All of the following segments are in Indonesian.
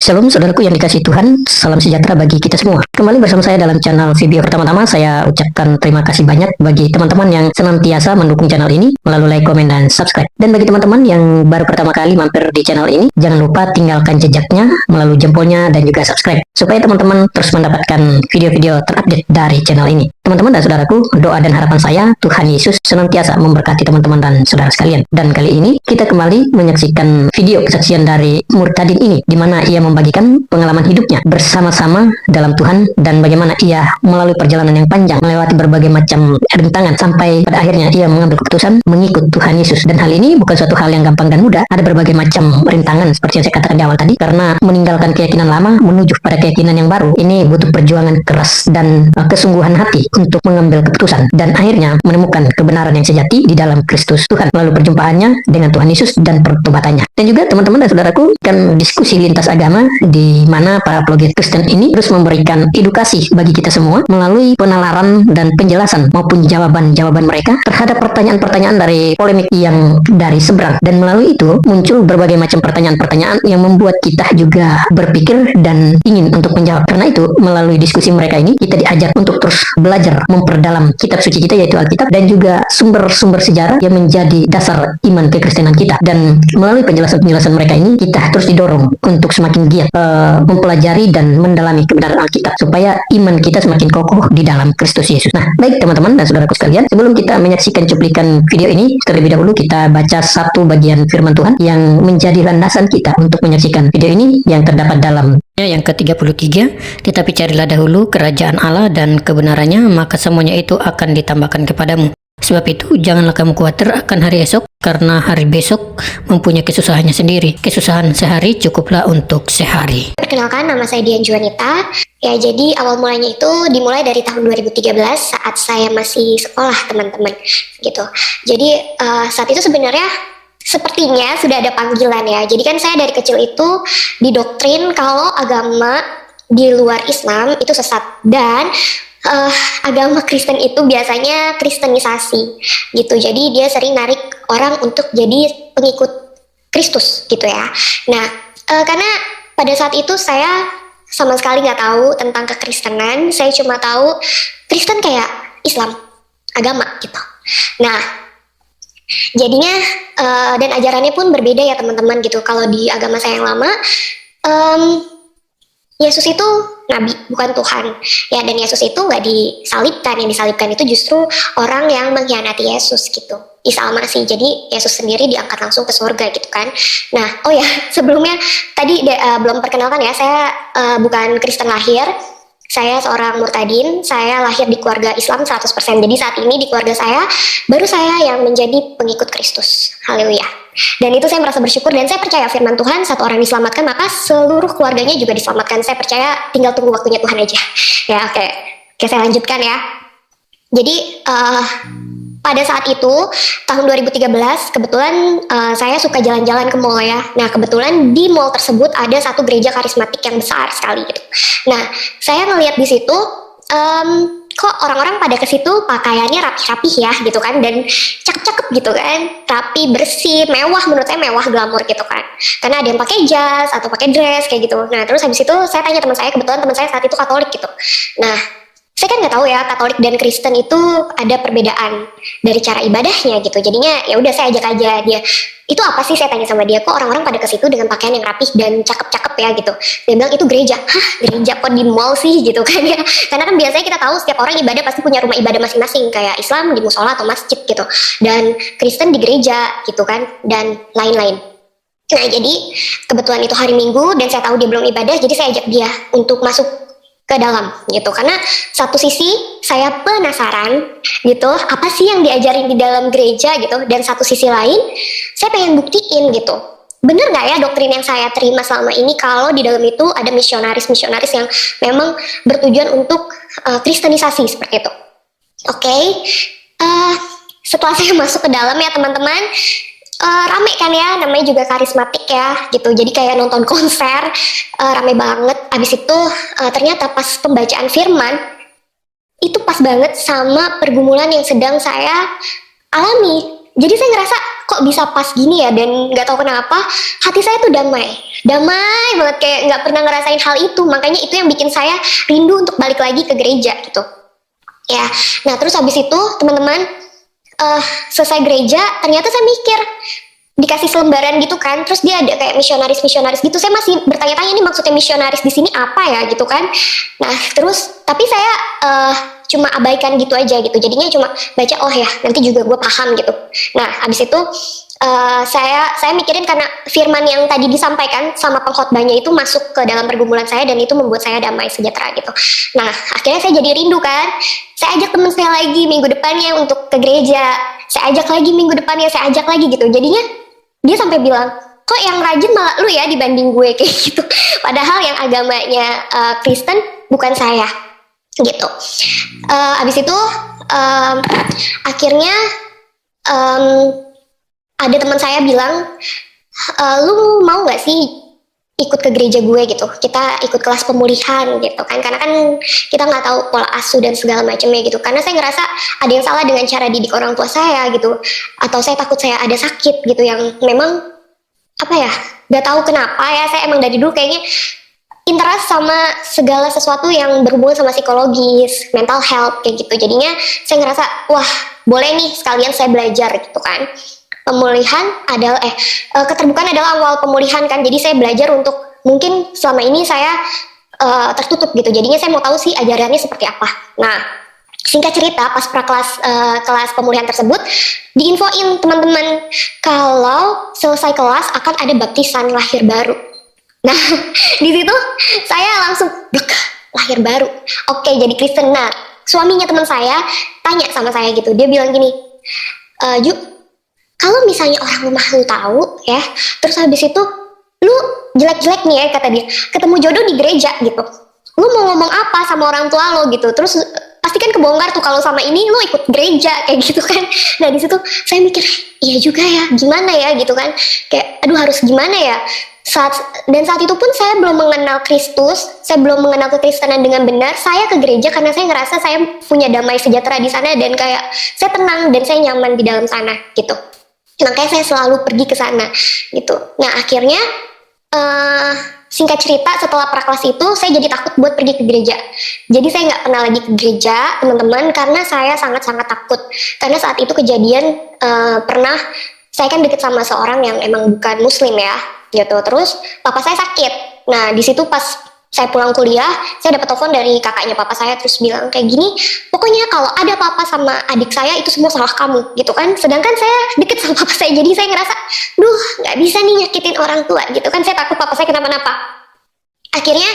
Shalom saudaraku yang dikasih Tuhan, salam sejahtera bagi kita semua. Kembali bersama saya dalam channel video. Pertama-tama saya ucapkan terima kasih banyak bagi teman-teman yang senantiasa mendukung channel ini melalui like, komen, dan subscribe. Dan bagi teman-teman yang baru pertama kali mampir di channel ini, jangan lupa tinggalkan jejaknya melalui jempolnya dan juga subscribe, supaya teman-teman terus mendapatkan video-video terupdate dari channel ini. Teman-teman dan saudaraku, doa dan harapan saya, Tuhan Yesus senantiasa memberkati teman-teman dan saudara sekalian. Dan kali ini kita kembali menyaksikan video kesaksian dari Murtadin ini, di mana ia membagikan pengalaman hidupnya bersama-sama dalam Tuhan dan bagaimana ia melalui perjalanan yang panjang, melewati berbagai macam rintangan sampai pada akhirnya ia mengambil keputusan mengikut Tuhan Yesus. Dan hal ini bukan suatu hal yang gampang dan mudah. Ada berbagai macam rintangan seperti yang saya katakan di awal tadi, karena meninggalkan keyakinan lama menuju pada keyakinan yang baru ini butuh perjuangan keras dan kesungguhan hati untuk mengambil keputusan dan akhirnya menemukan kebenaran yang sejati di dalam Kristus Tuhan melalui perjumpaannya dengan Tuhan Yesus dan pertobatannya. Dan juga teman-teman dan saudaraku kan diskusi lintas agama, di mana para apologet Kristen ini terus memberikan edukasi bagi kita semua melalui penalaran dan penjelasan maupun jawaban-jawaban mereka terhadap pertanyaan-pertanyaan dari polemik yang dari seberang. Dan melalui itu muncul berbagai macam pertanyaan-pertanyaan yang membuat kita juga berpikir dan ingin untuk menjawab. Karena itu melalui diskusi mereka ini kita diajar untuk terus belajar memperdalam kitab suci kita, yaitu Alkitab, dan juga sumber-sumber sejarah yang menjadi dasar iman kekristenan kita. Dan melalui penjelasan-penjelasan mereka ini kita terus didorong untuk semakin giat mempelajari dan mendalami kebenaran Alkitab supaya iman kita semakin kokoh di dalam Kristus Yesus. Nah, baik teman-teman dan saudaraku sekalian, sebelum kita menyaksikan cuplikan video ini, terlebih dahulu kita baca satu bagian firman Tuhan yang menjadi landasan kita untuk menyaksikan video ini yang terdapat dalam yang ke-33, tetapi carilah dahulu kerajaan Allah dan kebenarannya, maka semuanya itu akan ditambahkan kepadamu. Sebab itu janganlah kamu khawatir akan hari esok, karena hari besok mempunyai kesusahannya sendiri. Kesusahan sehari cukuplah untuk sehari. Perkenalkan, nama saya Dian Juanita. Ya, jadi awal mulanya itu dimulai dari tahun 2013 saat saya masih sekolah, teman-teman. Gitu. Jadi saat itu sebenarnya sepertinya sudah ada panggilan ya. Jadi kan saya dari kecil itu didoktrin kalau agama di luar Islam itu sesat, dan agama Kristen itu biasanya kristenisasi gitu. Jadi dia sering narik orang untuk jadi pengikut Kristus gitu ya. Nah, karena pada saat itu saya sama sekali nggak tahu tentang kekristenan. Saya cuma tahu Kristen kayak Islam, agama gitu. Nah, jadinya dan ajarannya pun berbeda ya teman-teman gitu. Kalau di agama saya yang lama, Yesus itu nabi, bukan Tuhan ya, dan Yesus itu nggak disalibkan. Yang disalibkan itu justru orang yang mengkhianati Yesus gitu, Isa Al-Masih. Jadi Yesus sendiri diangkat langsung ke surga gitu kan. Nah, oh ya, sebelumnya tadi belum perkenalkan ya, saya bukan Kristen lahir. Saya seorang murtadin, saya lahir di keluarga Islam 100%. Jadi saat ini di keluarga saya, baru saya yang menjadi pengikut Kristus. Haleluya. Dan itu saya merasa bersyukur, dan saya percaya firman Tuhan, satu orang diselamatkan, maka seluruh keluarganya juga diselamatkan. Saya percaya tinggal tunggu waktunya Tuhan aja. Ya, oke, saya lanjutkan ya. Jadi, pada saat itu, tahun 2013, kebetulan saya suka jalan-jalan ke mall ya. Nah, kebetulan di mall tersebut ada satu gereja karismatik yang besar sekali gitu. Nah, saya ngelihat di situ, kok orang-orang pada ke situ pakaiannya rapi-rapi ya gitu kan, dan cakep-cakep gitu kan, rapi, bersih, mewah. Menurut saya mewah, glamor gitu kan, karena ada yang pakai jas atau pakai dress kayak gitu. Nah, terus habis itu saya tanya teman saya, kebetulan teman saya saat itu Katolik gitu. Nah, saya kan nggak tahu ya Katolik dan Kristen itu ada perbedaan dari cara ibadahnya gitu. Jadinya ya udah saya ajak aja dia. Itu apa sih, saya tanya sama dia, kok orang-orang pada ke situ dengan pakaian yang rapih dan cakep-cakep ya gitu. Dia bilang itu gereja. Hah, gereja kok di mall sih gitu kan ya. Karena kan biasanya kita tahu setiap orang ibadah pasti punya rumah ibadah masing-masing, kayak Islam di musola atau masjid gitu, dan Kristen di gereja gitu kan, dan lain-lain. Nah, jadi kebetulan itu hari Minggu dan saya tahu dia belum ibadah, jadi saya ajak dia untuk masuk ke dalam gitu, karena satu sisi saya penasaran gitu, apa sih yang diajarin di dalam gereja gitu, dan satu sisi lain saya pengen buktiin gitu, bener nggak ya doktrin yang saya terima selama ini kalau di dalam itu ada misionaris-misionaris yang memang bertujuan untuk kristenisasi seperti itu. Oke. Setelah saya masuk ke dalam ya teman-teman, rame kan ya, namanya juga karismatik ya gitu, jadi kayak nonton konser, rame banget. Abis itu ternyata pas pembacaan firman itu pas banget sama pergumulan yang sedang saya alami Jadi saya ngerasa kok bisa pas gini ya, dan nggak tahu kenapa hati saya tuh damai banget, kayak nggak pernah ngerasain hal itu. Makanya itu yang bikin saya rindu untuk balik lagi ke gereja gitu ya. Nah terus habis itu teman-teman, selesai gereja ternyata saya mikir, dikasih selembaran gitu kan, terus dia ada kayak misionaris gitu. Saya masih bertanya-tanya nih maksudnya misionaris di sini apa ya gitu kan. Nah terus tapi saya cuma abaikan gitu aja gitu, jadinya cuma baca, oh ya nanti juga gue paham gitu. Nah habis itu saya mikirin, karena firman yang tadi disampaikan sama pengkhotbahnya itu masuk ke dalam pergumulan saya, dan itu membuat saya damai sejahtera gitu. Nah akhirnya saya jadi rindu kan, saya ajak teman saya lagi minggu depannya untuk ke gereja, saya ajak lagi minggu depannya, saya ajak lagi gitu. Jadinya dia sampai bilang, kok yang rajin malah lu ya dibanding gue, kayak gitu. Padahal yang agamanya Kristen bukan saya gitu. Abis itu akhirnya ada teman saya bilang, lu mau gak sih ikut ke gereja gue gitu, kita ikut kelas pemulihan gitu kan, karena kan kita nggak tahu pola asuh dan segala macamnya gitu. Karena saya ngerasa ada yang salah dengan cara didik orang tua saya gitu, atau saya takut saya ada sakit gitu, yang memang apa ya, nggak tahu kenapa ya, saya emang dari dulu kayaknya interest sama segala sesuatu yang berhubungan sama psikologis, mental health kayak gitu. Jadinya saya ngerasa, wah boleh nih sekalian saya belajar gitu kan. Pemulihan adalah keterbukaan adalah awal pemulihan kan. Jadi saya belajar untuk, mungkin selama ini saya tertutup gitu. Jadinya saya mau tahu sih ajarannya seperti apa. Nah, singkat cerita, pas kelas pemulihan tersebut diinfoin teman-teman kalau selesai kelas akan ada baptisan lahir baru. Nah, di situ saya langsung lahir baru. Oke, jadi Kristen. Nah, suaminya teman saya tanya sama saya gitu. Dia bilang gini, Ju, kalau misalnya orang rumah lu tahu ya, terus habis itu lu jelek-jelek nih ya, kata dia, ketemu jodoh di gereja gitu, lu mau ngomong apa sama orang tua lo gitu, terus pasti kan kebongkar tuh kalau sama ini lu ikut gereja kayak gitu kan. Nah di situ saya mikir, iya juga ya, gimana ya gitu kan, kayak aduh harus gimana ya. Saat itu pun saya belum mengenal Kristus, saya belum mengenal kekristenan dengan benar. Saya ke gereja karena saya ngerasa saya punya damai sejahtera di sana, dan kayak saya tenang dan saya nyaman di dalam sana gitu. Makanya saya selalu pergi ke sana gitu. Nah akhirnya singkat cerita, setelah praklas itu saya jadi takut buat pergi ke gereja. Jadi saya nggak pernah lagi ke gereja teman-teman, karena saya sangat-sangat takut. Karena saat itu kejadian pernah, saya kan deket sama seorang yang emang bukan muslim ya gitu. Terus papa saya sakit. Nah di situ pas saya pulang kuliah, saya dapat telepon dari kakaknya papa saya, terus bilang kayak gini, pokoknya kalau ada apa-apa sama adik saya itu semua salah kamu gitu kan. Sedangkan saya deket sama papa saya, jadi saya ngerasa, duh nggak bisa nih nyakitin orang tua gitu kan, saya takut papa saya kenapa-napa. Akhirnya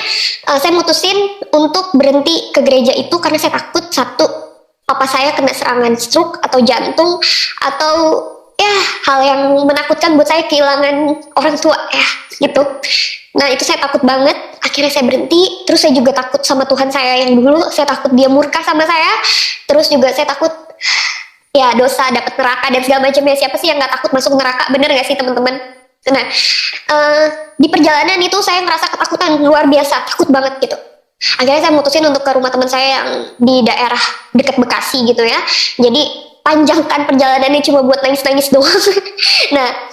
saya mutusin untuk berhenti ke gereja itu karena saya takut, satu, papa saya kena serangan stroke atau jantung, atau ya hal yang menakutkan buat saya, kehilangan orang tua ya gitu. Nah itu saya takut banget. Akhirnya saya berhenti. Terus saya juga takut sama Tuhan saya yang dulu, saya takut dia murka sama saya. Terus juga saya takut ya dosa, dapat neraka dan segala macamnya. Siapa sih yang nggak takut masuk neraka, bener nggak sih teman-teman? Nah di perjalanan itu saya ngerasa ketakutan luar biasa, takut banget gitu. Akhirnya saya mutusin untuk ke rumah teman saya yang di daerah dekat Bekasi gitu ya. Jadi panjangkan perjalanannya cuma buat nangis-nangis doang. Nah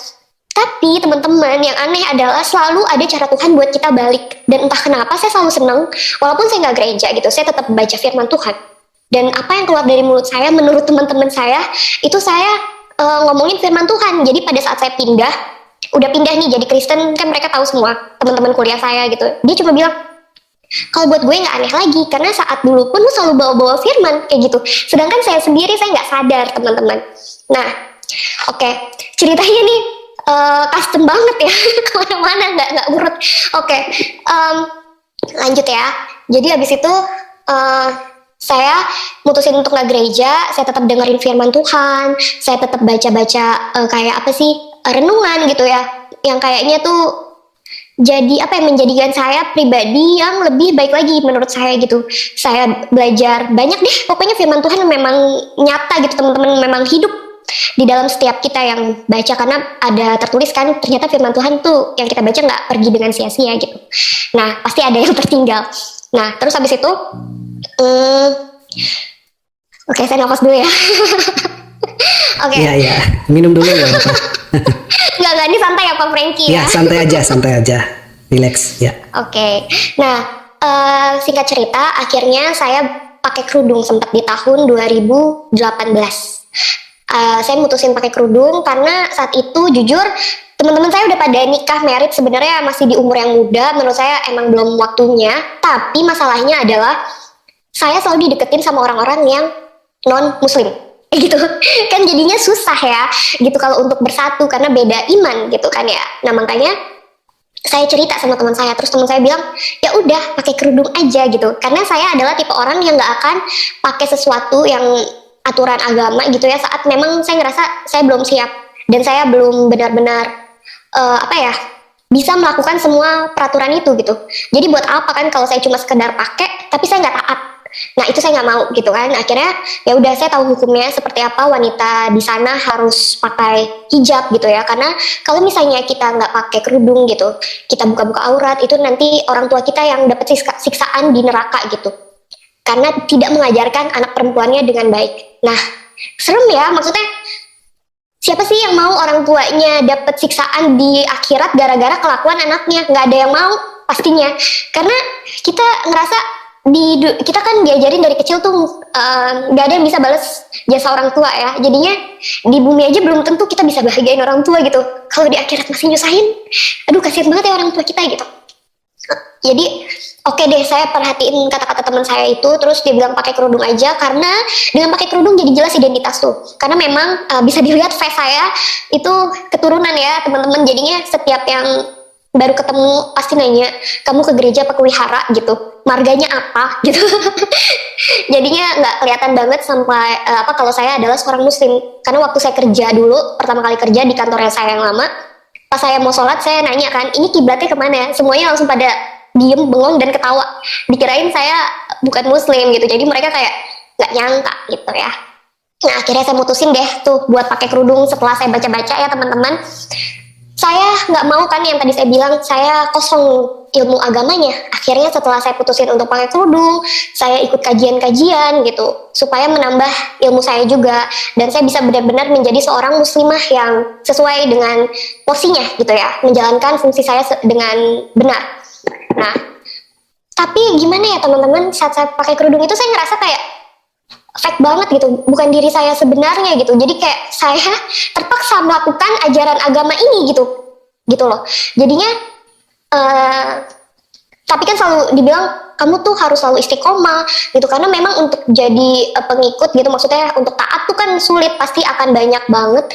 tapi teman-teman, yang aneh adalah selalu ada cara Tuhan buat kita balik. Dan entah kenapa saya selalu seneng, walaupun saya nggak gereja gitu, saya tetap baca firman Tuhan. Dan apa yang keluar dari mulut saya, menurut teman-teman saya, itu saya ngomongin firman Tuhan. Jadi pada saat saya udah pindah nih jadi Kristen, kan mereka tahu semua, teman-teman kuliah saya gitu. Dia cuma bilang, kalau buat gue nggak aneh lagi, karena saat dulu pun lu selalu bawa-bawa firman kayak gitu. Sedangkan saya sendiri, saya nggak sadar teman-teman. Nah, oke, ceritanya nih custom banget ya, kemana-mana nggak urut. Oke, lanjut ya. Jadi habis itu saya mutusin untuk nggak gereja, saya tetap dengerin firman Tuhan, saya tetap baca-baca kayak apa sih, renungan gitu ya, yang kayaknya tuh jadi apa yang menjadikan saya pribadi yang lebih baik lagi menurut saya gitu. Saya belajar banyak deh, pokoknya firman Tuhan memang nyata gitu teman-teman, memang hidup di dalam setiap kita yang baca, karena ada tertulis kan ternyata firman Tuhan tuh yang kita baca nggak pergi dengan sia-sia gitu. Nah pasti ada yang tertinggal. Nah terus habis itu oke, saya nafas dulu ya. Oke. Iya, iya. Minum dulu nggak apa-apa. Nggak, ini santai ya Pak Franky Ya, ya. santai aja. Relax, ya. Oke. Nah, singkat cerita, akhirnya saya pakai kerudung sempat di tahun 2018. Saya mutusin pakai kerudung karena saat itu jujur teman-teman saya udah pada nikah, merit, sebenarnya masih di umur yang muda. Menurut saya emang belum waktunya. Tapi masalahnya adalah saya selalu dideketin sama orang-orang yang non muslim gitu kan, jadinya susah ya gitu kalau untuk bersatu karena beda iman gitu kan ya. Nah makanya saya cerita sama teman saya, terus teman saya bilang ya udah pakai kerudung aja gitu, karena saya adalah tipe orang yang nggak akan pakai sesuatu yang aturan agama gitu ya saat memang saya ngerasa saya belum siap dan saya belum benar-benar apa ya bisa melakukan semua peraturan itu gitu. Jadi buat apa kan kalau saya cuma sekedar pakai tapi saya nggak taat. Nah itu saya nggak mau gitu kan. Akhirnya ya udah, saya tahu hukumnya seperti apa, wanita di sana harus pakai hijab gitu ya. Karena kalau misalnya kita nggak pakai kerudung gitu, kita buka-buka aurat, itu nanti orang tua kita yang dapat siksaan di neraka gitu. Karena tidak mengajarkan anak perempuannya dengan baik. Nah serem ya, maksudnya siapa sih yang mau orang tuanya dapat siksaan di akhirat gara-gara kelakuan anaknya? Nggak ada yang mau pastinya. Karena kita ngerasa kita kan diajarin dari kecil tuh nggak ada yang bisa balas jasa orang tua ya. Jadinya di bumi aja belum tentu kita bisa bahagiain orang tua gitu. Kalau di akhirat masih nyusahin, aduh kasihan banget ya orang tua kita gitu. Jadi oke deh, saya perhatiin kata-kata teman saya itu, terus dia bilang pakai kerudung aja karena dengan pakai kerudung jadi jelas identitas tuh. Karena memang bisa dilihat face saya itu keturunan ya teman-teman. Jadinya setiap yang baru ketemu pasti nanya, kamu ke gereja apa ke wihara gitu, marganya apa gitu. Jadinya nggak kelihatan banget sampai kalau saya adalah seorang muslim. Karena waktu saya kerja dulu, pertama kali kerja di kantor saya yang lama, pas saya mau sholat saya nanya kan, ini kiblatnya kemana? Semuanya langsung pada diem, bengong dan ketawa, dikirain saya bukan muslim gitu. Jadi mereka kayak nggak nyangka gitu ya. Nah akhirnya saya mutusin deh tuh buat pakai kerudung. Setelah saya baca-baca ya teman-teman, saya nggak mau kan yang tadi saya bilang saya kosong ilmu agamanya. Akhirnya setelah saya putusin untuk pakai kerudung, saya ikut kajian-kajian gitu supaya menambah ilmu saya juga, dan saya bisa benar-benar menjadi seorang muslimah yang sesuai dengan porsinya gitu ya, menjalankan fungsi saya dengan benar. Nah tapi gimana ya teman-teman, saat saya pakai kerudung itu saya ngerasa kayak fake banget gitu, bukan diri saya sebenarnya gitu. Jadi kayak saya terpaksa melakukan ajaran agama ini gitu loh. Jadinya tapi kan selalu dibilang kamu tuh harus selalu istiqomah gitu, karena memang untuk jadi pengikut gitu, maksudnya untuk taat tuh kan sulit, pasti akan banyak banget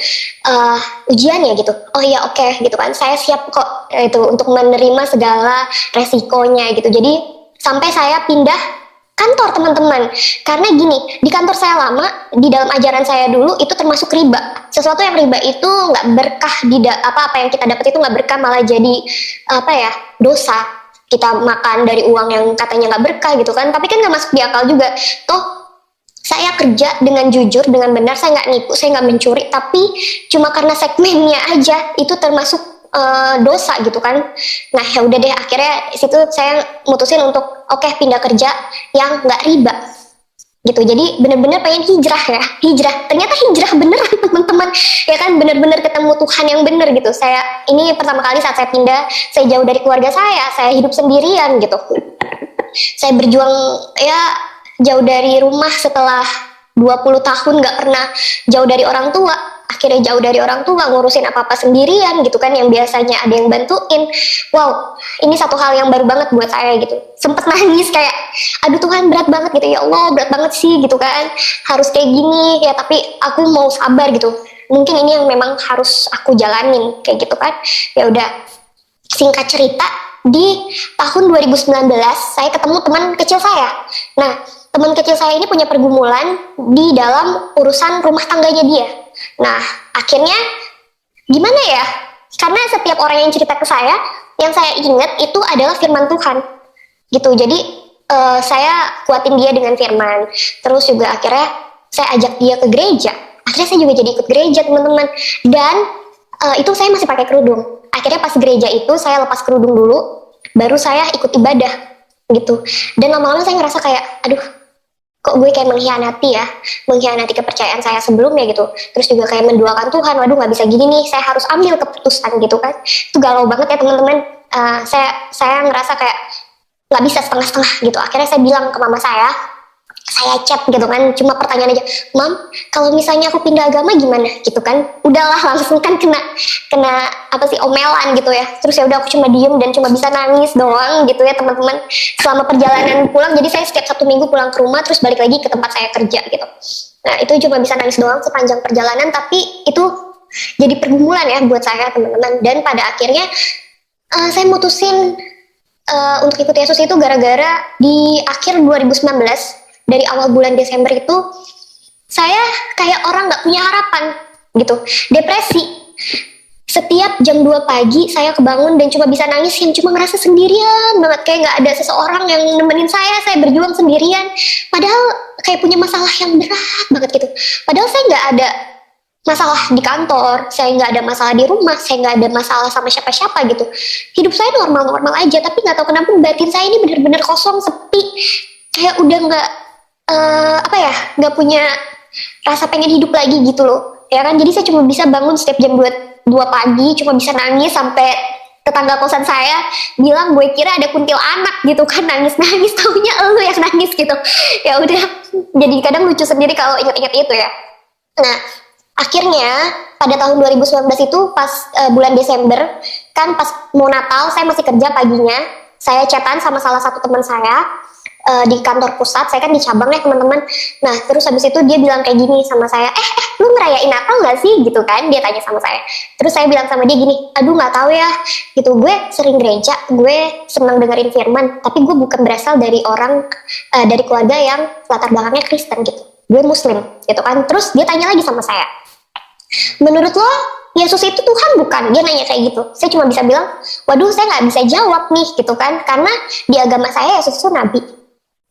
ujiannya gitu. Oh iya oke, gitu kan, saya siap kok itu untuk menerima segala resikonya gitu. Jadi sampai saya pindah kantor teman-teman, karena gini, di kantor saya lama, di dalam ajaran saya dulu itu termasuk riba. Sesuatu yang riba itu nggak berkah, apa yang kita dapat itu nggak berkah, malah jadi dosa. Kita makan dari uang yang katanya nggak berkah gitu kan, tapi kan nggak masuk di akal juga. Toh saya kerja dengan jujur, dengan benar, saya nggak nipu, saya nggak mencuri, tapi cuma karena segmennya aja itu termasuk dosa gitu kan. Nah ya udah deh, akhirnya situ saya mutusin untuk pindah kerja yang nggak riba gitu. Jadi bener-bener pengen hijrah. Ternyata hijrah beneran teman-teman ya kan, bener-bener ketemu Tuhan yang bener gitu. Saya ini pertama kali saat saya pindah, saya jauh dari keluarga saya hidup sendirian gitu. Saya berjuang ya jauh dari rumah setelah 20 tahun nggak pernah jauh dari orang tua. Akhirnya jauh dari orang tua, ngurusin apa-apa sendirian gitu kan, yang biasanya ada yang bantuin. Wow, ini satu hal yang baru banget buat saya gitu. Sempet nangis kayak, aduh Tuhan berat banget gitu, ya Allah berat banget sih gitu kan, harus kayak gini ya, tapi aku mau sabar gitu. Mungkin ini yang memang harus aku jalanin kayak gitu kan. Ya udah, singkat cerita, di tahun 2019 saya ketemu teman kecil saya. Nah, teman kecil saya ini punya pergumulan di dalam urusan rumah tangganya dia. Nah, akhirnya gimana ya? Karena setiap orang yang cerita ke saya, yang saya ingat itu adalah firman Tuhan, gitu. Jadi saya kuatin dia dengan firman. Terus juga akhirnya saya ajak dia ke gereja. Akhirnya saya juga jadi ikut gereja teman-teman. Dan itu saya masih pakai kerudung. Akhirnya pas gereja itu saya lepas kerudung dulu, baru saya ikut ibadah, gitu. Dan lama-lama saya ngerasa kayak, aduh, kok gue kayak mengkhianati kepercayaan saya sebelumnya gitu. Terus juga kayak menduakan Tuhan, waduh nggak bisa gini nih, saya harus ambil keputusan gitu kan. Itu galau banget ya teman-teman. Saya ngerasa kayak nggak bisa setengah-setengah gitu. Akhirnya saya bilang ke mama saya chat gitu kan, cuma pertanyaan aja, Mam, kalau misalnya aku pindah agama gimana gitu kan. Udahlah, langsung kan kena apa sih, omelan gitu ya. Terus ya udah, aku cuma diem dan cuma bisa nangis doang gitu ya teman-teman selama perjalanan pulang. Jadi saya setiap 1 minggu pulang ke rumah terus balik lagi ke tempat saya kerja gitu. Nah itu cuma bisa nangis doang sepanjang perjalanan, tapi itu jadi pergumulan ya buat saya teman-teman. Dan pada akhirnya saya mutusin untuk ikut Yesus itu gara-gara di akhir 2019, dari awal bulan Desember itu saya kayak orang gak punya harapan gitu, depresi. Setiap jam 2 pagi saya kebangun dan cuma bisa nangis, yang cuma ngerasa sendirian banget, kayak gak ada seseorang yang nemenin saya berjuang sendirian, padahal kayak punya masalah yang berat banget gitu. Padahal saya gak ada masalah di kantor, saya nggak ada masalah di rumah, saya nggak ada masalah sama siapa-siapa gitu. Hidup saya normal-normal aja, tapi nggak tahu kenapa batin saya ini benar-benar kosong, sepi, kayak udah nggak punya rasa pengen hidup lagi gitu loh, ya kan. Jadi saya cuma bisa bangun setiap jam 2 pagi, cuma bisa nangis sampai tetangga kosan saya bilang gue kira ada kuntilanak gitu kan, nangis-nangis, taunya elu yang nangis gitu. Ya udah, jadi kadang lucu sendiri kalau ingat-ingat itu ya. Nah, akhirnya pada tahun 2019 itu pas bulan Desember, kan pas mau Natal, saya masih kerja paginya, saya chatan sama salah satu teman saya di kantor pusat, saya kan di cabang ya teman-teman. Nah terus habis itu dia bilang kayak gini sama saya, lu ngerayain Natal gak sih gitu kan, dia tanya sama saya. Terus saya bilang sama dia gini, aduh gak tahu ya gitu, gue sering gereja, gue senang dengerin firman, tapi gue bukan berasal dari dari keluarga yang latar belakangnya Kristen gitu, gue Muslim gitu kan. Terus dia tanya lagi sama saya, menurut lo Yesus itu Tuhan bukan? Dia nanya kayak gitu. Saya cuma bisa bilang, waduh saya nggak bisa jawab nih gitu kan, karena di agama saya Yesus itu nabi,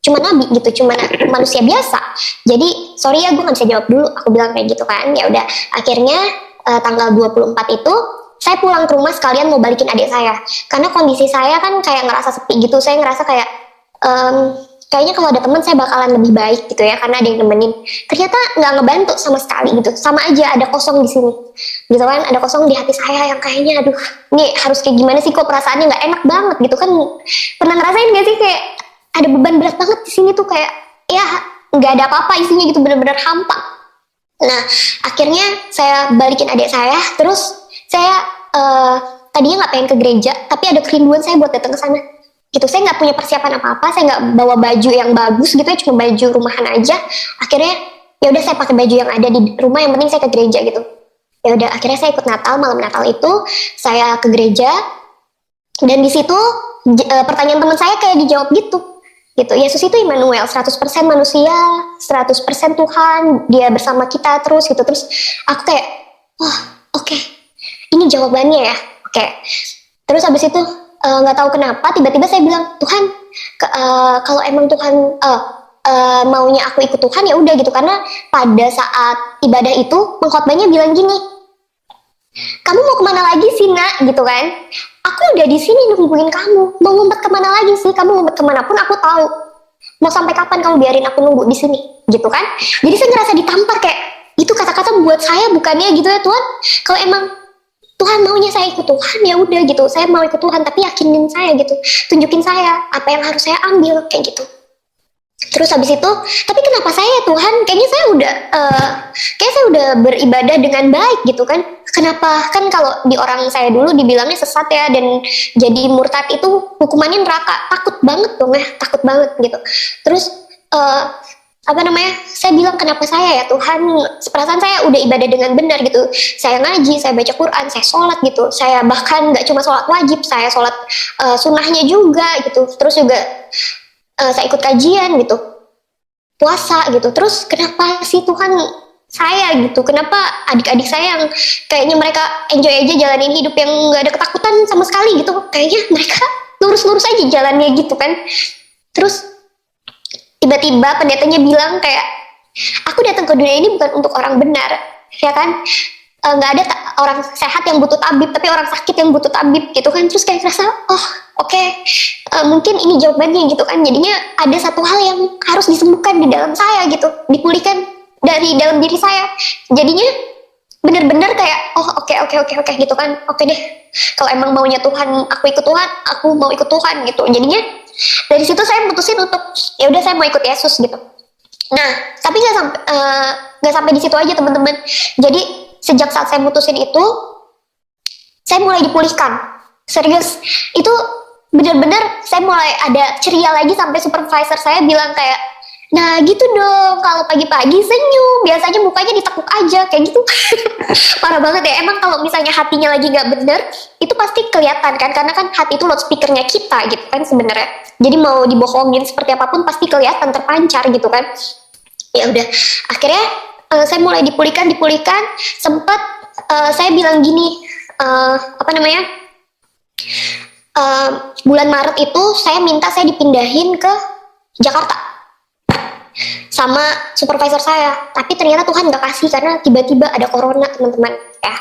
cuma nabi gitu, cuma manusia biasa. Jadi sorry ya, gue nggak bisa jawab dulu, aku bilang kayak gitu kan. Ya udah, akhirnya tanggal 24 itu saya pulang ke rumah sekalian mau balikin adik saya, karena kondisi saya kan kayak ngerasa sepi gitu. Saya ngerasa kayak kayaknya kalau ada teman saya bakalan lebih baik gitu ya, karena ada yang nemenin. Ternyata nggak ngebantu sama sekali gitu, sama aja ada kosong di sini gitu kan, ada kosong di hati saya yang kayaknya aduh ini harus kayak gimana sih, kok perasaannya nggak enak banget gitu kan. Pernah ngerasain gak sih kayak ada beban berat banget di sini tuh, kayak ya nggak ada apa-apa isinya gitu, bener-bener hampa. Nah akhirnya saya balikin adik saya, terus saya tadinya nggak pengen ke gereja, tapi ada kerinduan saya buat datang ke sana gitu. Saya nggak punya persiapan apa-apa, saya nggak bawa baju yang bagus gitu ya, cuma baju rumahan aja. Akhirnya ya udah, saya pakai baju yang ada di rumah, yang penting saya ke gereja gitu. Ya udah, akhirnya saya ikut Natal. Malam Natal itu saya ke gereja, dan di situ pertanyaan teman saya kayak dijawab gitu. Yesus itu Immanuel, 100% manusia, 100% Tuhan, dia bersama kita terus gitu. Terus aku kayak, oke, ini jawabannya ya, oke. Terus habis itu nggak tahu kenapa tiba-tiba saya bilang, Tuhan, kalau emang Tuhan maunya aku ikut Tuhan ya udah gitu. Karena pada saat ibadah itu pengkhotbahnya bilang gini, kamu mau kemana lagi sih nak gitu kan, aku udah di sini nungguin kamu, mau ngumpet kemana lagi sih, kamu ngumpet kemana pun aku tahu, mau sampai kapan kamu biarin aku nunggu di sini gitu kan. Jadi saya ngerasa ditampar, kayak itu kata-kata buat saya bukannya gitu ya, Tuhan kalau emang Tuhan maunya saya ikut Tuhan ya udah gitu, saya mau ikut Tuhan, tapi yakinin saya gitu, tunjukin saya apa yang harus saya ambil kayak gitu. Terus habis itu, tapi kenapa saya Tuhan, kayaknya saya udah beribadah dengan baik gitu kan. Kenapa, kan kalau di orang saya dulu dibilangnya sesat ya, dan jadi murtad itu hukumannya neraka. Takut banget dong ya, takut banget gitu. Terus saya bilang, kenapa saya ya Tuhan, perasaan saya udah ibadah dengan benar gitu, saya ngaji, saya baca Quran, saya sholat gitu, saya bahkan gak cuma sholat wajib, saya sholat sunnahnya juga gitu. Terus juga saya ikut kajian gitu, puasa gitu. Terus kenapa sih Tuhan saya gitu, kenapa adik-adik saya yang kayaknya mereka enjoy aja jalanin hidup yang gak ada ketakutan sama sekali gitu, kayaknya mereka lurus-lurus aja jalannya gitu kan. Terus tiba-tiba pendetanya bilang kayak, aku datang ke dunia ini bukan untuk orang benar ya kan, nggak ada orang sehat yang butuh tabib, tapi orang sakit yang butuh tabib gitu kan. Terus kayak ngerasa, oh oke, mungkin ini jawabannya gitu kan. Jadinya ada satu hal yang harus disembuhkan di dalam saya gitu, dipulihkan dari dalam diri saya. Jadinya bener-bener kayak oke gitu kan. Oke deh, kalau emang maunya Tuhan aku ikut Tuhan, aku mau ikut Tuhan gitu. Jadinya dari situ saya mutusin untuk ya udah saya mau ikut Yesus gitu. Nah, tapi nggak sampai di situ aja teman-teman. Jadi sejak saat saya mutusin itu, saya mulai dipulihkan. Serius, itu benar-benar saya mulai ada ceria lagi sampai supervisor saya bilang kayak, nah gitu dong, kalau pagi-pagi senyum, biasanya mukanya ditekuk aja kayak gitu. Parah banget ya. Emang kalau misalnya hatinya lagi nggak bener, itu pasti kelihatan kan, karena kan hati itu loudspeakernya kita gitu kan sebenarnya. Jadi mau dibohongin seperti apapun pasti kelihatan, terpancar gitu kan. Ya udah, akhirnya saya mulai dipulihkan. Sempat saya bilang gini, bulan Maret itu saya minta saya dipindahin ke Jakarta sama supervisor saya, tapi ternyata Tuhan gak kasih karena tiba-tiba ada corona teman-teman ya.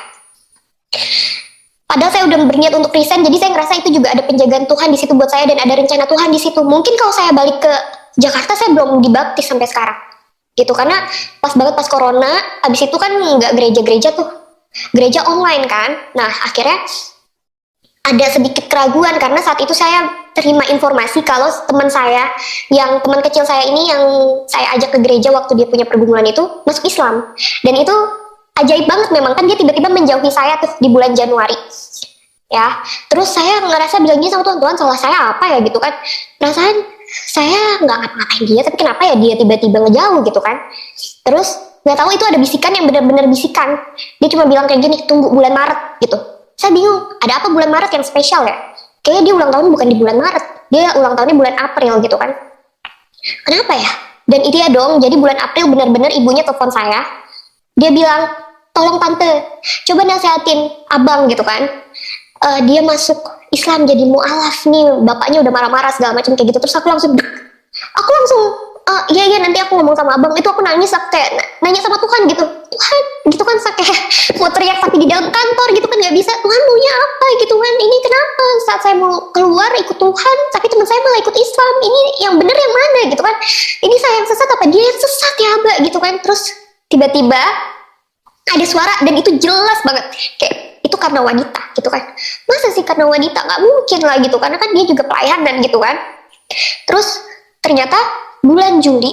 Padahal saya udah berniat untuk resign, jadi saya ngerasa itu juga ada penjagaan Tuhan di situ buat saya dan ada rencana Tuhan di situ. Mungkin kalau saya balik ke Jakarta saya belum dibaptis sampai sekarang gitu, karena pas banget pas corona. Abis itu kan nggak gereja-gereja tuh, gereja online kan. Nah akhirnya ada sedikit keraguan karena saat itu saya terima informasi kalau teman saya, yang teman kecil saya ini yang saya ajak ke gereja waktu dia punya pergumulan itu masuk Islam. Dan itu ajaib banget memang, kan dia tiba-tiba menjauhi saya tuh di bulan Januari ya. Terus saya ngerasa bilangnya sama Tuhan, salah saya apa ya gitu kan. Perasaan saya nggak ngapa-ngapain dia, tapi kenapa ya dia tiba-tiba ngejauh gitu kan. Terus nggak tahu itu ada bisikan yang benar-benar bisikan. Dia cuma bilang kayak gini, tunggu bulan Maret gitu. Saya bingung, ada apa bulan Maret yang spesial ya? Kayaknya dia ulang tahun bukan di bulan Maret, dia ulang tahunnya bulan April gitu kan. Kenapa ya? Dan itu ya dong, jadi bulan April benar-benar ibunya telepon saya. Dia bilang, tolong tante, coba nasihatin abang gitu kan. Dia masuk Islam jadi mu'alaf nih, bapaknya udah marah-marah segala macam kayak gitu. Terus aku langsung iya nanti aku ngomong sama abang. Itu aku nangis kayak nanya sama Tuhan gitu, Tuhan gitu kan, kayak mau teriak tapi di dalam kantor gitu kan nggak bisa. Tuhan maunya apa gitu kan, ini kenapa saat saya mau keluar ikut Tuhan tapi teman saya malah ikut Islam, ini yang bener yang mana gitu kan, ini saya yang sesat apa dia yang sesat ya Abah gitu kan. Terus tiba-tiba ada suara dan itu jelas banget kayak itu karena wanita gitu kan. Masa sih karena wanita, nggak mungkin lah gitu, karena kan dia juga pelayanan gitu kan. Terus ternyata bulan Juli,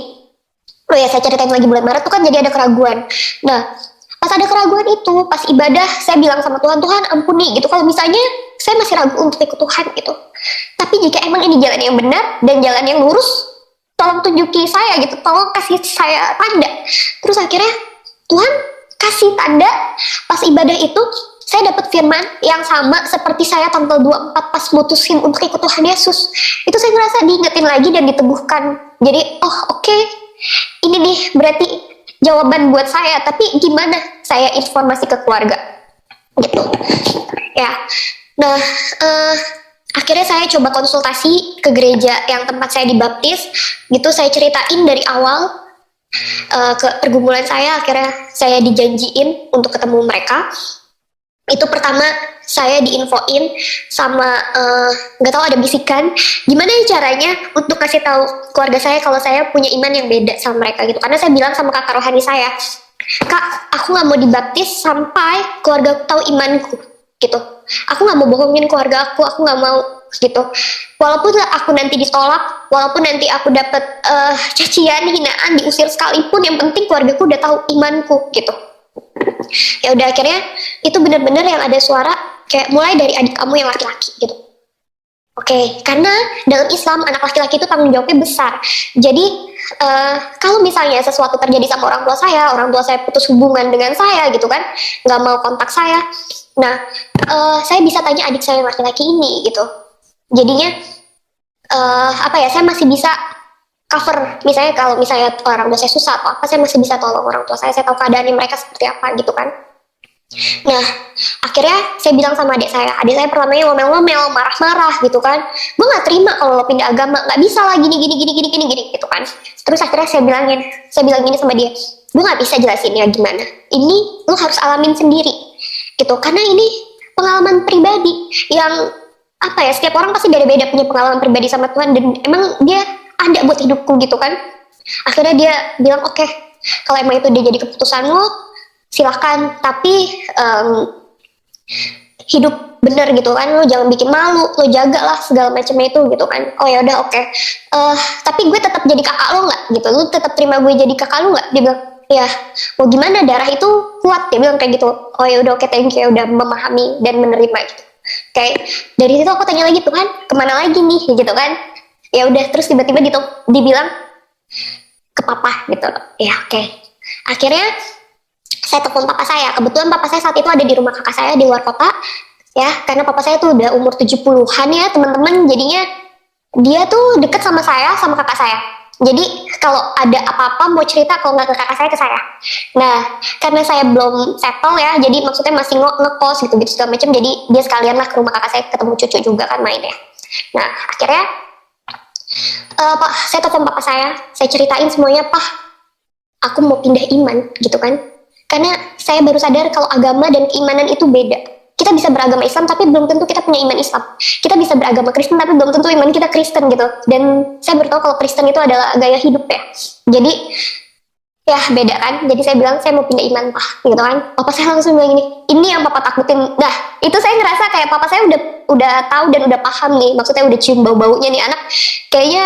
oh ya saya ceritain lagi bulan Maret tuh kan jadi ada keraguan. Nah pas ada keraguan itu, pas ibadah saya bilang sama Tuhan, Tuhan ampuni gitu kalau misalnya saya masih ragu untuk ikut Tuhan gitu. Tapi jika emang ini jalan yang benar dan jalan yang lurus, tolong tunjuki saya gitu, tolong kasih saya tanda. Terus akhirnya Tuhan kasih tanda. Pas ibadah itu saya dapat firman yang sama seperti saya tanggal 24 pas mutusin untuk ikut Tuhan Yesus. Itu saya ngerasa diingetin lagi dan diteguhkan. Jadi oke, ini nih berarti jawaban buat saya. Tapi gimana saya informasi ke keluarga gitu ya. Nah akhirnya saya coba konsultasi ke gereja yang tempat saya dibaptis gitu. Saya ceritain dari awal ke pergumulan saya. Akhirnya saya dijanjiin untuk ketemu mereka. Itu pertama saya diinfoin sama nggak tahu ada bisikan gimana caranya untuk kasih tahu keluarga saya kalau saya punya iman yang beda sama mereka gitu. Karena saya bilang sama kakak rohani saya, Kak aku nggak mau dibaptis sampai keluarga aku tahu imanku gitu. Aku nggak mau bohongin keluarga aku nggak mau gitu. Walaupun aku nanti ditolak, walaupun nanti aku dapat cacian, hinaan, diusir sekalipun, yang penting keluargaku udah tahu imanku gitu. Ya udah akhirnya itu benar-benar yang ada suara kayak mulai dari adik kamu yang laki-laki gitu. Oke, karena dalam Islam anak laki-laki itu tanggung jawabnya besar. Jadi kalau misalnya sesuatu terjadi sama orang tua saya putus hubungan dengan saya gitu kan, nggak mau kontak saya. Nah, saya bisa tanya adik saya yang laki-laki ini gitu. Jadinya saya masih bisa cover, misalnya kalau misalnya orang tua saya susah atau apa, saya masih bisa tolong orang tua saya tahu keadaannya mereka seperti apa gitu kan. Nah akhirnya saya bilang sama adik saya pertamanya ngomel-ngomel, marah-marah gitu kan, gue gak terima kalau lo pindah agama, gak bisa lah gini gitu kan. Terus akhirnya saya bilang gini sama dia, gue gak bisa jelasin ya gimana, ini lo harus alamin sendiri. gitu, karena ini pengalaman pribadi yang apa ya, setiap orang pasti beda-beda punya pengalaman pribadi sama Tuhan, dan emang dia ada buat hidupku gitu kan. Akhirnya dia bilang oke, kalau emang itu dia jadi keputusan lo silahkan, tapi hidup bener gitu kan, lo jangan bikin malu, lo jagalah segala macamnya itu gitu kan. Oh ya udah oke. Tapi gue tetap jadi kakak lo nggak gitu, lo tetap terima gue jadi kakak lo nggak? Dia bilang ya mau gimana, darah itu kuat, dia bilang kayak gitu. Oh ya udah oke, thank you, udah memahami dan menerima gitu. Kayak dari situ aku tanya lagi, Tuhan kemana lagi nih gitu kan. Ya udah, terus tiba-tiba dibilang ke papa gitu. Ya oke. Akhirnya saya telepon papa saya. Kebetulan papa saya saat itu ada di rumah kakak saya di luar kota. Ya, karena papa saya tuh udah umur 70-an ya teman-teman. Jadinya dia tuh deket sama saya, sama kakak saya. Jadi kalau ada apa-apa mau cerita, kalau nggak ke kakak saya, ke saya. Nah, karena saya belum settle ya, jadi maksudnya masih ngekos gitu-gitu segala macam. Jadi dia sekalian lah ke rumah kakak saya, ketemu cucu juga kan main ya. Nah, akhirnya Pak, saya telepon papa saya ceritain semuanya, Pak, aku mau pindah iman gitu kan. Karena saya baru sadar kalau agama dan keimanan itu beda. Kita bisa beragama Islam tapi belum tentu kita punya iman Islam. Kita bisa beragama Kristen tapi belum tentu iman kita Kristen gitu. Dan saya baru tahu kalau Kristen itu adalah gaya hidup ya. Jadi ya beda kan. Jadi saya bilang saya mau pindah iman, Pak, gitu kan. Papa saya langsung bilang gini, ini yang papa takutin. Nah, itu saya ngerasa kayak papa saya udah tahu dan udah paham nih. Maksudnya udah cium bau-baunya nih anak. Kayaknya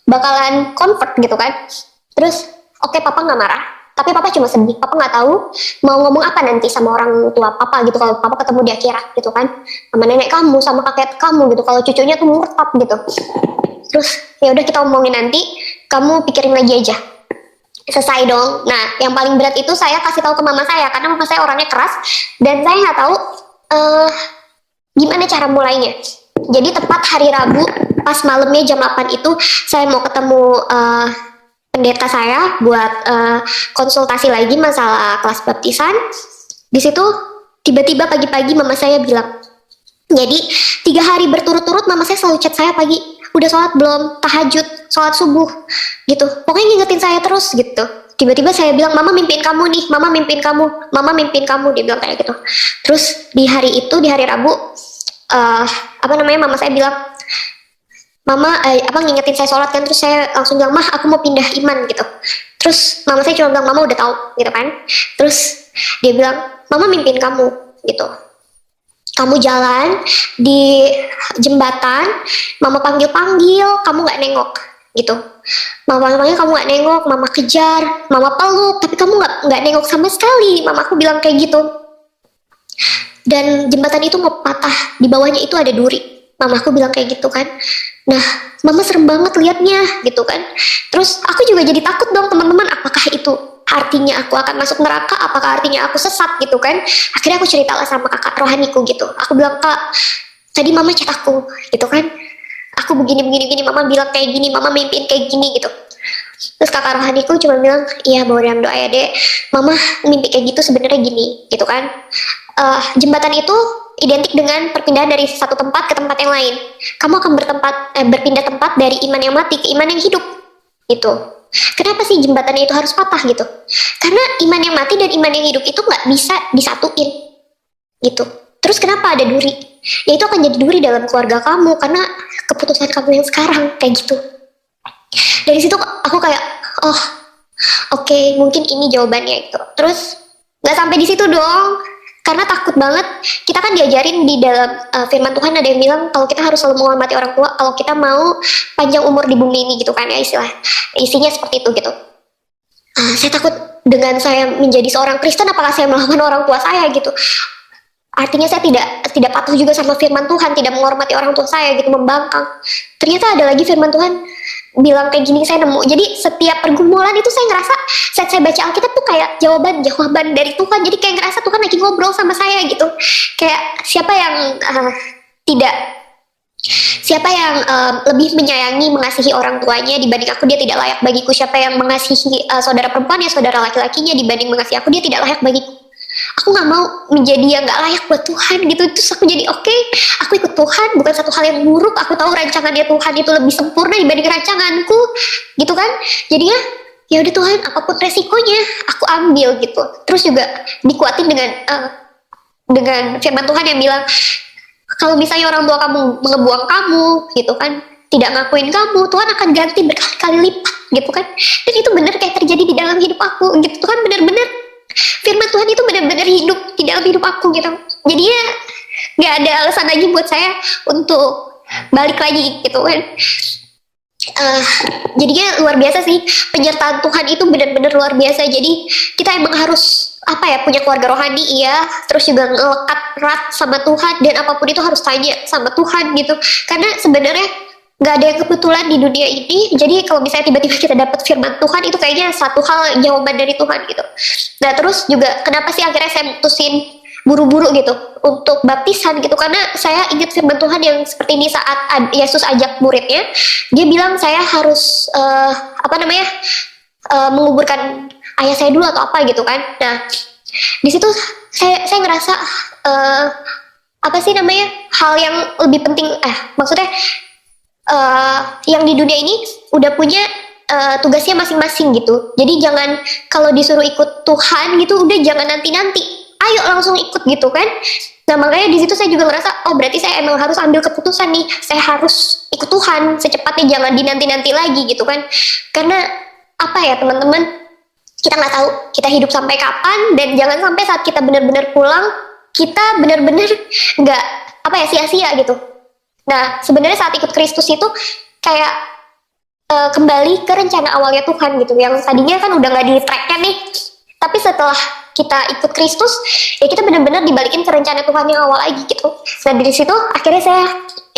bakalan convert gitu kan. Terus oke, papa nggak marah. Tapi papa cuma sedih, papa nggak tahu mau ngomong apa nanti sama orang tua papa gitu, kalau papa ketemu di akhirat gitu kan, sama nenek kamu, sama kakek kamu gitu, kalau cucunya tuh murtad gitu. Terus ya udah kita omongin nanti, kamu pikirin lagi aja. Selesai dong. Nah, yang paling berat itu saya kasih tahu ke mama saya, karena mama saya orangnya keras dan saya nggak tahu gimana cara mulainya. Jadi tepat hari Rabu pas malamnya jam 8 itu saya mau ketemu pendeta saya buat konsultasi lagi masalah kelas baptisan. Di situ tiba-tiba pagi-pagi mama saya bilang, jadi 3 hari berturut-turut mama saya selalu chat saya pagi, udah sholat belum, tahajud, sholat subuh gitu, pokoknya ngingetin saya terus gitu. Tiba-tiba saya bilang, mama mimpiin kamu nih, mama mimpiin kamu, mama mimpiin kamu, dia bilang kayak gitu. Terus di hari itu, di hari Rabu, mama saya bilang, mama ngingetin saya sholat kan. Terus saya langsung bilang, mah aku mau pindah iman gitu. Terus mama saya cuma bilang, mama udah tahu gitu kan. Terus dia bilang, mama mimpiin kamu gitu, kamu jalan di jembatan, mama panggil-panggil, kamu gak nengok gitu. Mama panggil, kamu gak nengok, mama kejar, mama peluk, tapi kamu gak nengok sama sekali. Mama aku bilang kayak gitu. Dan jembatan itu mau patah, di bawahnya itu ada duri. Mama aku bilang kayak gitu kan. Nah, mama serem banget liatnya gitu kan. Terus aku juga jadi takut dong, teman-teman, apakah itu artinya aku akan masuk neraka, apakah artinya aku sesat gitu kan. Akhirnya aku ceritalah sama kakak rohaniku gitu. Aku bilang, Kak, tadi mama chat aku gitu kan, aku begini, mama bilang kayak gini, mama mimpiin kayak gini gitu. Terus kakak rohaniku cuma bilang, iya bawa dalam doa ya dek, mama mimpi kayak gitu sebenarnya gini gitu kan. Jembatan itu identik dengan perpindahan dari satu tempat ke tempat yang lain. Kamu akan berpindah tempat dari iman yang mati ke iman yang hidup gitu. Kenapa sih jembatannya itu harus patah gitu? Karena iman yang mati dan iman yang hidup itu nggak bisa disatuin gitu. Terus kenapa ada duri? Ya itu akan jadi duri dalam keluarga kamu karena keputusan kamu yang sekarang kayak gitu. Dari situ aku kayak, oh oke, mungkin ini jawabannya gitu. Terus nggak sampai di situ dong. Karena takut banget, kita kan diajarin di dalam firman Tuhan ada yang bilang kalau kita harus selalu menghormati orang tua kalau kita mau panjang umur di bumi ini gitu kan ya, isinya seperti itu gitu. Saya takut dengan saya menjadi seorang Kristen, apakah saya melawan orang tua saya gitu. Artinya saya tidak patuh juga sama firman Tuhan, tidak menghormati orang tua saya gitu, membangkang. Ternyata ada lagi firman Tuhan bilang kayak gini, saya nemu. Jadi setiap pergumulan itu saya ngerasa saat saya baca Alkitab tuh kayak jawaban dari Tuhan. Jadi kayak ngerasa Tuhan lagi ngobrol sama saya gitu. Kayak siapa yang lebih menyayangi, mengasihi orang tuanya dibanding aku, dia tidak layak bagiku. Siapa yang mengasihi saudara perempuan ya saudara laki-lakinya dibanding mengasihi aku, dia tidak layak bagiku. Aku gak mau menjadi yang gak layak buat Tuhan gitu. Terus aku jadi oke, aku ikut Tuhan, bukan satu hal yang buruk. Aku tahu rancangannya Tuhan itu lebih sempurna dibanding rancanganku gitu kan. Jadinya ya udah Tuhan, apapun resikonya aku ambil gitu. Terus juga dikuatin dengan dengan firman Tuhan yang bilang kalau misalnya orang tua kamu ngebuang kamu gitu kan, tidak ngakuin kamu, Tuhan akan ganti berkali-kali lipat gitu kan. Dan itu benar kayak terjadi di dalam hidup aku gitu. Tuhan benar-benar, firman Tuhan itu benar-benar hidup di dalam hidup aku gitu. Jadinya nggak ada alasan lagi buat saya untuk balik lagi gitu kan. Jadinya luar biasa sih, penyertaan Tuhan itu benar-benar luar biasa. Jadi kita emang harus punya keluarga rohani, iya, terus juga ngelekat erat sama Tuhan, dan apapun itu harus tanya sama Tuhan gitu. Karena sebenarnya nggak ada yang kebetulan di dunia ini. Jadi kalau misalnya tiba-tiba kita dapat firman Tuhan, itu kayaknya satu hal jawaban dari Tuhan gitu. Nah terus juga kenapa sih akhirnya saya mutusin buru-buru gitu untuk baptisan gitu, karena saya ingat firman Tuhan yang seperti ini saat Yesus ajak muridnya, dia bilang saya harus menguburkan ayah saya dulu atau apa gitu kan. Nah di situ saya ngerasa hal yang lebih penting, maksudnya yang di dunia ini udah punya tugasnya masing-masing gitu. Jadi jangan kalau disuruh ikut Tuhan gitu, udah jangan nanti-nanti, ayo langsung ikut gitu kan. Nah makanya di situ saya juga ngerasa, oh berarti saya emang harus ambil keputusan nih, saya harus ikut Tuhan secepatnya, jangan dinanti-nanti lagi gitu kan. Karena teman-teman, kita nggak tahu kita hidup sampai kapan, dan jangan sampai saat kita benar-benar pulang, kita benar-benar nggak sia-sia gitu. Nah sebenarnya saat ikut Kristus itu kayak kembali ke rencana awalnya Tuhan gitu, yang tadinya kan udah nggak di tracknya nih, tapi setelah kita ikut Kristus, ya kita benar-benar dibalikin ke rencana Tuhan yang awal lagi gitu. Nah dari situ akhirnya saya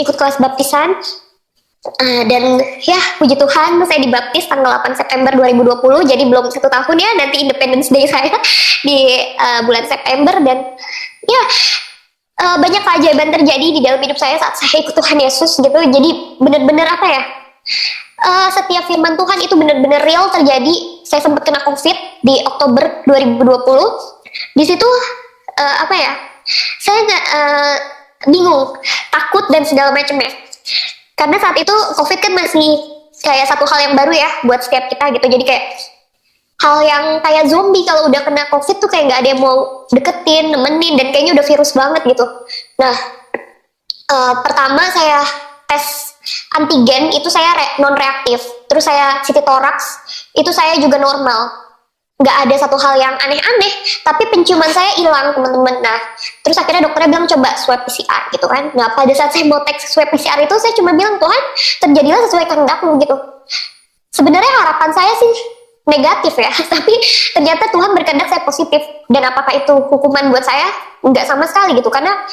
ikut kelas baptisan, dan ya puji Tuhan saya dibaptis tanggal 8 September 2020, jadi belum 1 tahun ya, nanti Independence Day saya di bulan September. Dan ya banyak keajaiban terjadi di dalam hidup saya saat saya ikut Tuhan Yesus gitu. Jadi benar-benar setiap firman Tuhan itu benar-benar real terjadi. Saya sempat kena COVID di Oktober 2020. Di situ saya bingung, takut dan segala macamnya. Karena saat itu COVID kan masih kayak satu hal yang baru ya buat setiap kita gitu. Jadi kayak hal yang kayak zombie, kalau udah kena COVID tuh kayak nggak ada yang mau deketin, nemenin, dan kayaknya udah virus banget gitu. Nah pertama saya tes antigen itu saya non reaktif, terus saya CT toraks itu saya juga normal, nggak ada satu hal yang aneh-aneh, tapi penciuman saya hilang teman-teman. Nah terus akhirnya dokternya bilang coba swab PCR gitu kan. Nah pada saat saya mau tes swab PCR itu saya cuma bilang, Tuhan terjadilah sesuai kehendakmu gitu. Sebenarnya harapan saya sih negatif ya, tapi ternyata Tuhan berkehendak saya positif. Dan apakah itu hukuman buat saya? Nggak sama sekali gitu, karena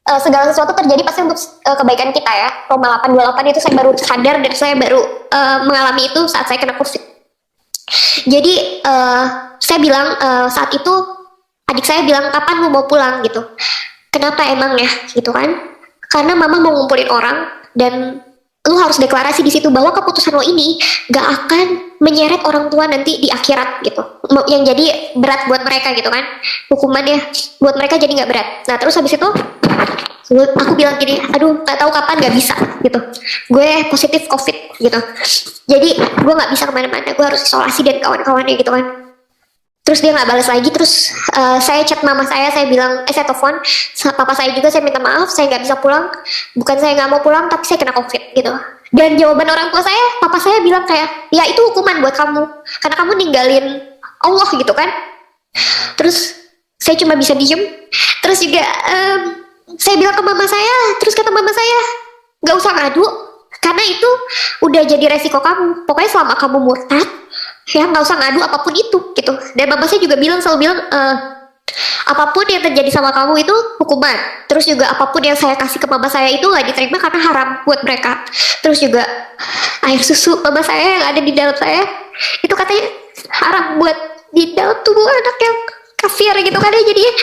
segala sesuatu terjadi pasti untuk kebaikan kita ya. Roma 8:28 itu saya baru sadar, dan saya baru mengalami itu saat saya kena COVID. Jadi saya bilang saat itu, adik saya bilang, kapan lu mau pulang gitu. Kenapa emang ya gitu kan? Karena mama mau ngumpulin orang, dan lu harus deklarasi di situ bahwa keputusan lo ini gak akan menyeret orang tua nanti di akhirat gitu, yang jadi berat buat mereka gitu kan, hukumannya buat mereka jadi gak berat. Nah terus habis itu aku bilang gini, aduh gak tahu kapan, gak bisa gitu, gue positif COVID gitu, jadi gue gak bisa kemana-mana, gue harus isolasi dan kawan-kawannya gitu kan. Terus dia gak balas lagi. Terus saya chat mama saya bilang, saya telepon papa saya juga, saya minta maaf saya gak bisa pulang, bukan saya gak mau pulang, tapi saya kena COVID gitu. Dan jawaban orang tua saya, papa saya bilang kayak, ya itu hukuman buat kamu, karena kamu ninggalin Allah gitu kan. Terus saya cuma bisa diem. Terus juga saya bilang ke mama saya, terus kata mama saya, gak usah ngadu, karena itu udah jadi resiko kamu, pokoknya selama kamu murtad ya nggak usah ngadu apapun itu gitu. Dan mama saya juga selalu bilang apapun yang terjadi sama kamu itu hukuman. Terus juga apapun yang saya kasih ke mama saya itu nggak diterima karena haram buat mereka. Terus juga air susu mama saya yang ada di dalam saya itu katanya haram buat di dalam tubuh anak yang kafir gitu kan ya. Jadinya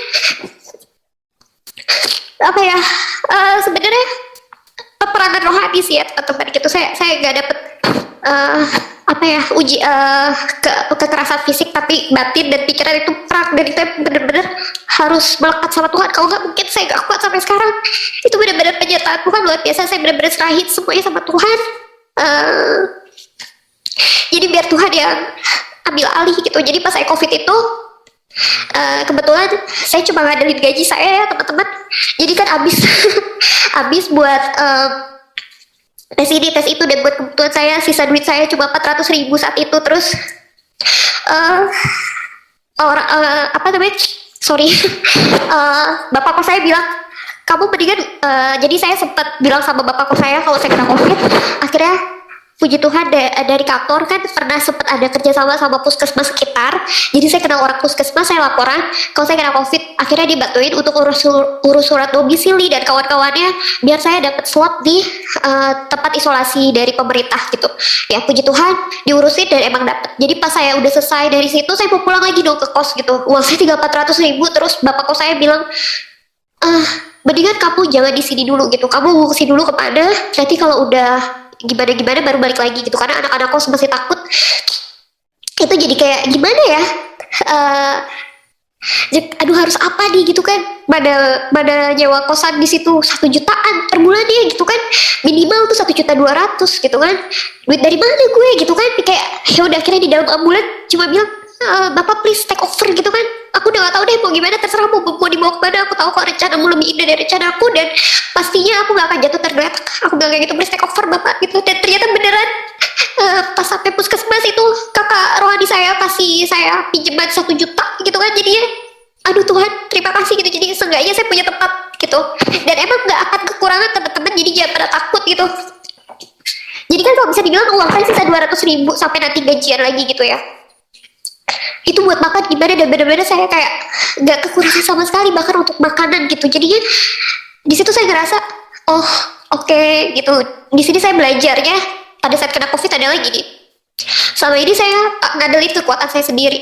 sebenarnya peperangan rohani sih ya teman-teman gitu. Saya nggak dapet kekerasan fisik, tapi batin dan pikiran itu perang, dan itu benar-benar harus melekat sama Tuhan. Kalau nggak mungkin saya nggak kuat sampai sekarang. Itu benar-benar penyertaan Tuhan luar biasa. Saya benar-benar serahin semuanya sama Tuhan. Jadi biar Tuhan yang ambil alih gitu. Jadi pas saya COVID itu Kebetulan saya cuma ngandelin gaji saya ya teman-teman. Jadi kan habis habis buat tes ini tes itu, dan buat kebutuhan saya sisa duit saya cuma 400.000 saat itu. Terus apa namanya, sorry, bapak kos saya bilang, kamu mendingan, jadi saya sempat bilang sama bapak kos saya kalau saya kena COVID. Akhirnya puji Tuhan dari kantor kan pernah sempat ada kerjasama sama puskesmas sekitar. Jadi saya kenal orang puskesmas, saya laporan kalau saya kena COVID. Akhirnya dibantuin untuk urus surat domisili dan kawan-kawannya biar saya dapat slot di tempat isolasi dari pemerintah gitu. Ya puji Tuhan diurusin dan emang dapat. Jadi pas saya udah selesai dari situ, saya mau pulang lagi dong ke kos gitu. Uang saya tinggal 400.000. Terus bapak kos saya bilang, mendingan kamu jangan di sini dulu gitu. Kamu ngungsi dulu kemana? Nanti kalau udah gimana baru balik lagi gitu, karena anak-anak kos masih takut. Itu jadi kayak gimana ya, aduh harus apa nih gitu kan, mana nyewa kosan di situ 1 jutaan per bulan ya gitu kan, minimal tuh 1.200.000 gitu kan, duit dari mana gue gitu kan. Kayak ya udah, akhirnya di dalam ambulan cuma bilang, bapak please take over gitu kan. Aku udah gak tahu deh mau gimana, terserah mau dibawa kemana. Aku tahu kok rencanamu lebih indah dari rencana aku, dan pastinya aku gak akan jatuh tergeletak. Aku bilang kayak gitu, please take over bapak gitu. Dan ternyata beneran pas sampai puskesmas itu kakak rohani saya kasih saya pinjaman 1 juta gitu kan. Jadinya aduh Tuhan terima kasih gitu. Jadi seenggaknya saya punya tempat gitu, dan emang gak akan kekurangan teman-teman. Jadi jangan pada takut gitu. Jadi kan kalau bisa dibilang uang saya sisa 200.000 sampai nanti gajian lagi gitu ya. Itu buat makan gimana, dan bener-bener saya kayak gak kekurangan sama sekali bahkan untuk makanan gitu. Jadinya di situ saya ngerasa, oh oke, gitu. Di sini saya belajarnya pada saat kena COVID adalah gini. Selama ini saya ngandelin kekuatan saya sendiri.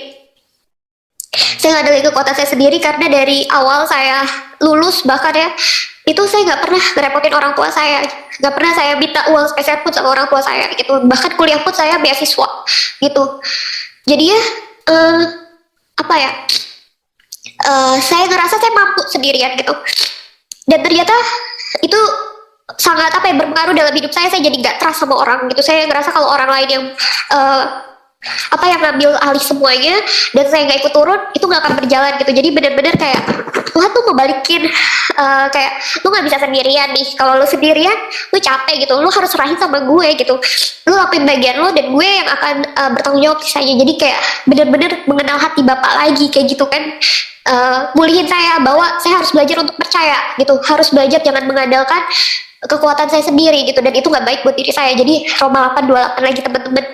Saya ngandelin kekuatan saya sendiri karena dari awal saya lulus bahkan ya, itu saya nggak pernah ngerepotin orang tua saya. Nggak pernah saya minta uang spesial pun sama orang tua saya gitu. Bahkan kuliah pun saya beasiswa gitu. Jadi ya apa ya, saya ngerasa saya mampu sendirian gitu, dan ternyata itu sangat apa ya, berpengaruh dalam hidup saya. Saya jadi nggak trust sama orang gitu. Saya ngerasa kalau orang lain yang apa yang ngambil alih semuanya dan saya nggak ikut turun, itu nggak akan berjalan gitu. Jadi benar-benar kayak Tuhan tuh mau balikin, kayak lu nggak bisa sendirian nih. Kalau lu sendirian lu capek gitu, lu harus serahin sama gue gitu. Lu lakuin bagian lu dan gue yang akan bertanggung jawab sisanya. Jadi kayak benar-benar mengenal hati bapak lagi kayak gitu kan. Mulihin saya bahwa saya harus belajar untuk percaya gitu, harus belajar jangan mengandalkan kekuatan saya sendiri gitu, dan itu nggak baik buat diri saya. Jadi Roma 8:28 lagi teman-teman.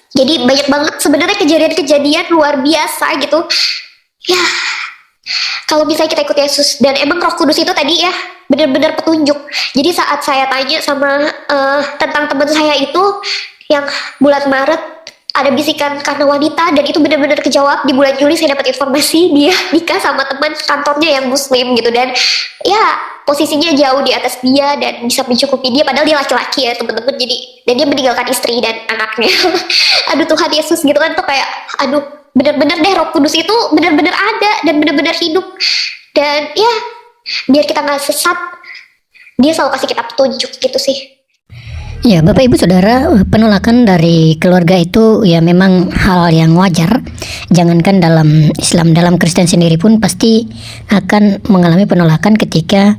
Jadi banyak banget sebenarnya kejadian-kejadian luar biasa gitu ya, kalau misalnya kita ikut Yesus. Dan emang Roh Kudus itu tadi ya benar-benar petunjuk. Jadi saat saya tanya sama tentang teman saya itu yang bulan Maret ada bisikan karena wanita, dan itu benar-benar kejawab. Di bulan Juli saya dapat informasi dia nikah sama teman kantornya yang muslim gitu, dan ya posisinya jauh di atas dia dan bisa mencukupi dia, padahal dia laki-laki ya teman-teman. Jadi dan dia meninggalkan istri dan anaknya. Aduh Tuhan Yesus gitu kan, tuh kayak aduh benar-benar deh Roh Kudus itu benar-benar ada dan benar-benar hidup. Dan ya biar kita nggak sesat, dia selalu kasih kita petunjuk gitu sih. Ya, Bapak Ibu Saudara, penolakan dari keluarga itu ya memang hal yang wajar. Jangankan dalam Islam, dalam Kristen sendiri pun pasti akan mengalami penolakan ketika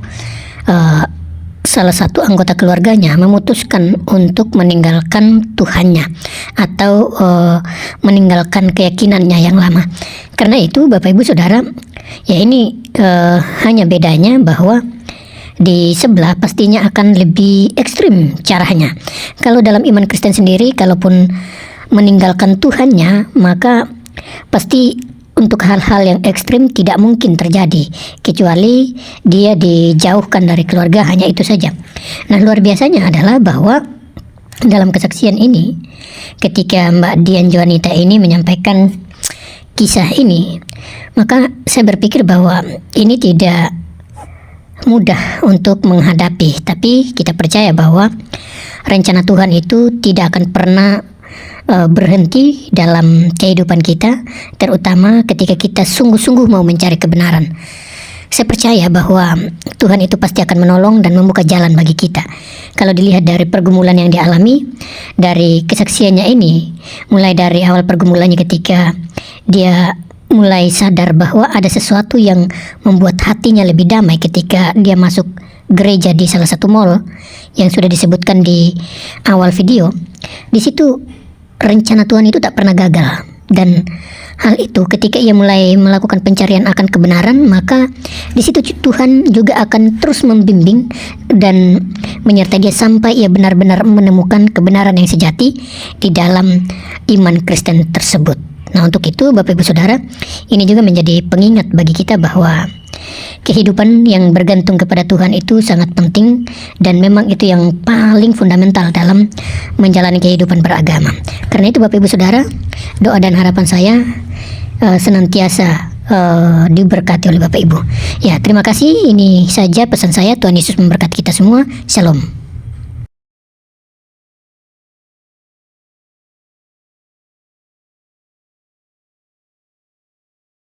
salah satu anggota keluarganya memutuskan untuk meninggalkan Tuhannya atau meninggalkan keyakinannya yang lama. Karena itu Bapak Ibu Saudara, ya ini hanya bedanya bahwa di sebelah pastinya akan lebih ekstrim caranya. Kalau dalam iman Kristen sendiri, kalaupun meninggalkan Tuhannya, maka pasti untuk hal-hal yang ekstrim tidak mungkin terjadi, kecuali dia dijauhkan dari keluarga, hanya itu saja. Nah, luar biasanya adalah bahwa dalam kesaksian ini, ketika Mbak Dian Juanita ini menyampaikan kisah ini, maka saya berpikir bahwa ini tidak mudah untuk menghadapi, tapi kita percaya bahwa rencana Tuhan itu tidak akan pernah berhenti dalam kehidupan kita, terutama ketika kita sungguh-sungguh mau mencari kebenaran. Saya percaya bahwa Tuhan itu pasti akan menolong dan membuka jalan bagi kita. Kalau dilihat dari pergumulan yang dialami, dari kesaksiannya ini, mulai dari awal pergumulannya ketika dia mulai sadar bahwa ada sesuatu yang membuat hatinya lebih damai ketika dia masuk gereja di salah satu mall yang sudah disebutkan di awal video. Di situ rencana Tuhan itu tak pernah gagal, dan hal itu ketika ia mulai melakukan pencarian akan kebenaran, maka di situ Tuhan juga akan terus membimbing dan menyertai dia sampai ia benar-benar menemukan kebenaran yang sejati di dalam iman Kristen tersebut. Nah, untuk itu Bapak Ibu Saudara, ini juga menjadi pengingat bagi kita bahwa kehidupan yang bergantung kepada Tuhan itu sangat penting, dan memang itu yang paling fundamental dalam menjalani kehidupan beragama. Karena itu Bapak Ibu Saudara, doa dan harapan saya senantiasa diberkati oleh Bapak Ibu. Ya, terima kasih. Ini saja pesan saya. Tuhan Yesus memberkati kita semua. Shalom.